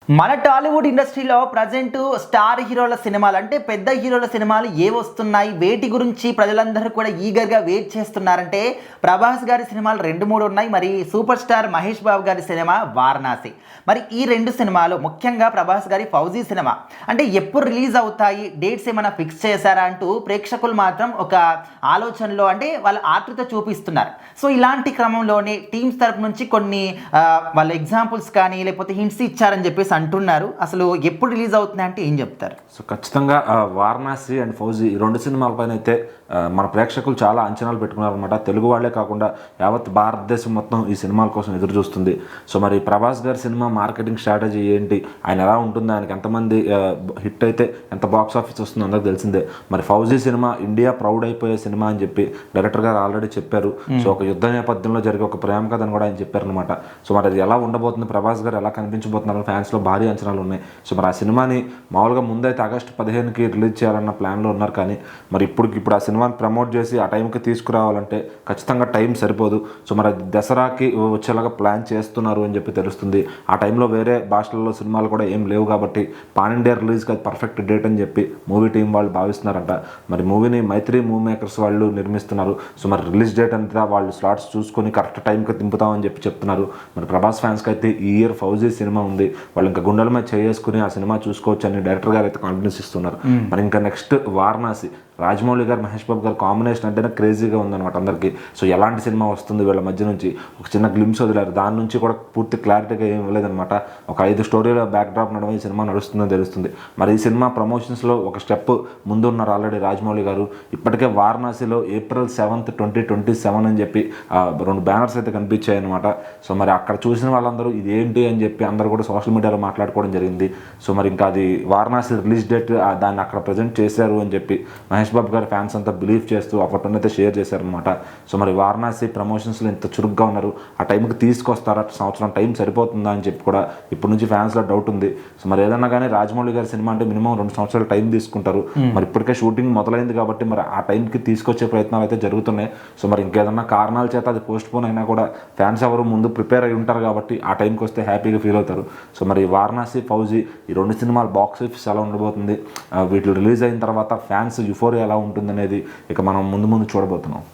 మన టాలీవుడ్ ఇండస్ట్రీలో present star హీరోల సినిమాలు అంటే పెద్ద హీరోల సినిమాలు ఏ వస్తున్నాయి, వేటి గురించి ప్రజలందరూ కూడా ఈగర్గా వెయిట్ చేస్తున్నారంటే ప్రభాస్ గారి సినిమాలు 2-3 ఉన్నాయి. మరి సూపర్ స్టార్ మహేష్ బాబు గారి సినిమా వారణాసి. మరి ఈ 2 సినిమాలు ముఖ్యంగా ప్రభాస్ గారి ఫౌజీ సినిమా అంటే ఎప్పుడు రిలీజ్ అవుతాయి, డేట్స్ ఏమైనా ఫిక్స్ చేశారా అంటూ ప్రేక్షకులు మాత్రం ఒక ఆలోచనలో అంటే వాళ్ళ ఆతృత చూపిస్తున్నారు. సో ఇలాంటి క్రమంలోనే టీమ్స్ తరపు నుంచి కొన్ని వాళ్ళ ఎగ్జాంపుల్స్ కానీ లేకపోతే హింట్స్ ఇచ్చారని చెప్పేసి అంటున్నారు. అసలు ఎప్పుడు రిలీజ్ అవుతుంది అంటే ఏం చెప్తారు? సో ఖచ్చితంగా వారణాసి అండ్ ఫౌజీ ఈ 2 సినిమాలపైన అయితే మన ప్రేక్షకులు చాలా అంచనాలు పెట్టుకున్నారనమాట. తెలుగు వాళ్ళే కాకుండా యావత్ భారతదేశం మొత్తం ఈ సినిమాల కోసం ఎదురు చూస్తుంది. సో మరి ప్రభాస్ గారి సినిమా మార్కెటింగ్ స్ట్రాటజీ ఏంటి, ఆయన ఎలా ఉంటుంది, ఆయనకి ఎంతమంది హిట్ అయితే ఎంత బాక్స్ ఆఫీస్ వస్తుందో అందరికి తెలిసిందే. మరి ఫౌజీ సినిమా ఇండియా ప్రౌడ్ అయిపోయే సినిమా అని చెప్పి డైరెక్టర్ గారు ఆల్రెడీ చెప్పారు. సో ఒక యుద్ధ నేపథ్యంలో జరిగే ఒక ప్రేమ కథ అని కూడా ఆయన చెప్పారనమాట. సో మరి అది ఎలా ఉండబోతుంది, ప్రభాస్ గారు ఎలా కనిపించబోతున్నారు, ఫ్యాన్స్లో భారీ అంచనాలు ఉన్నాయి. సో మరి ఆ సినిమాని మామూలుగా ముందైతే ఆగస్టు 15కి రిలీజ్ చేయాలన్న ప్లాన్లో ఉన్నారు. కానీ మరి ఇప్పుడు ఆ సినిమాని ప్రమోట్ చేసి ఆ టైంకి తీసుకురావాలంటే ఖచ్చితంగా టైం సరిపోదు. సో మరి అది దసరాకి వచ్చేలాగా ప్లాన్ చేస్తున్నారు అని చెప్పి తెలుస్తుంది. ఆ టైంలో వేరే భాషలలో సినిమాలు కూడా ఏం లేవు కాబట్టి పాన్ ఇండియా రిలీజ్కి అది పర్ఫెక్ట్ డేట్ అని చెప్పి మూవీ టీం వాళ్ళు భావిస్తున్నారంట. మరి మూవీని మైత్రి మూవీ మేకర్స్ వాళ్ళు నిర్మిస్తున్నారు. సో మరి రిలీజ్ డేట్ అంతా వాళ్ళు స్లాట్స్ చూసుకొని కరెక్ట్ టైంకి దింపుతామని చెప్పి చెప్తున్నారు. మరి ప్రభాస్ ఫ్యాన్స్కి అయితే ఈ ఇయర్ ఫౌజీ సినిమా ఉంది, వాళ్ళు ఇంకా గుండెల మీద చేసుకుని ఆ సినిమా చూసుకోవచ్చు అని డైరెక్టర్ గారు అయితే కాన్ఫిడెన్స్ ఇస్తున్నారు. మరి ఇంకా నెక్స్ట్ వారణాసి, రాజమౌళి గారు మహేష్ బాబు గారు కాంబినేషన్ అంటేనే క్రేజీగా ఉందన్నమాట అందరికీ. సో ఎలాంటి సినిమా వస్తుంది వీళ్ళ మధ్య నుంచి ఒక చిన్న గ్లిమ్స్ వదిలారు, దాని నుంచి కూడా పూర్తి క్లారిటీగా ఏం ఇవ్వలేదన్నమాట. ఒక 5 స్టోరీల బ్యాక్డ్రాప్ నడవ ఈ సినిమా నడుస్తుందని తెలుస్తుంది. మరి ఈ సినిమా ప్రమోషన్స్లో ఒక స్టెప్ ముందు ఉన్నారు ఆల్రెడీ రాజమౌళి గారు. ఇప్పటికే వారణాసిలో April 7th, 2027 అని చెప్పి 2 బ్యానర్స్ అయితే కనిపించాయి అనమాట. సో మరి అక్కడ చూసిన వాళ్ళందరూ ఇది ఏంటి అని చెప్పి అందరూ కూడా సోషల్ మీడియాలో మాట్లాడుకోవడం జరిగింది. సో మరి ఇంకా అది వారణాసి రిలీజ్ డేట్ దాన్ని అక్కడ ప్రజెంట్ చేశారు అని చెప్పి మహేష్ బాబు గారి ఫ్యాన్స్ అంతా బిలీవ్ చేస్తూ ఆ ఫోటోని అయితే షేర్ చేశారనమాట. సో మరి వారణాసి ప్రమోషన్స్లో ఇంత చురుగ్గా ఉన్నారు, ఆ టైంకి తీసుకొస్తారా, సంవత్సరం టైం సరిపోతుందా అని చెప్పి కూడా ఇప్పటి నుంచి ఫ్యాన్స్లో డౌట్ ఉంది. సో మరి ఏదన్నా కానీ రాజమౌళి గారి సినిమా అంటే మినిమం 2 సంవత్సరాలు టైం తీసుకుంటారు. మరి ఇప్పటికే షూటింగ్ మొదలైంది కాబట్టి మరి ఆ టైంకి తీసుకొచ్చే ప్రయత్నాలు అయితే జరుగుతున్నాయి. సో మరి ఇంకేదన్నా కారణాల చేత అది పోస్ట్ పోన్ అయినా కూడా ఫ్యాన్స్ ఎవరు ముందు ప్రిపేర్ అయి ఉంటారు కాబట్టి ఆ టైంకి వస్తే హ్యాపీగా ఫీల్ అవుతారు. సో మరి వారణాసి, ఫౌజీ ఈ 2 సినిమాలు బాక్స్ ఆఫీస్ ఎలా ఉండబోతుంది, వీటిలో రిలీజ్ అయిన తర్వాత ఫ్యాన్స్ యుఫోరియా ఎలా ఉంటుందనేది ఇక మనం ముందు చూడబోతున్నాం.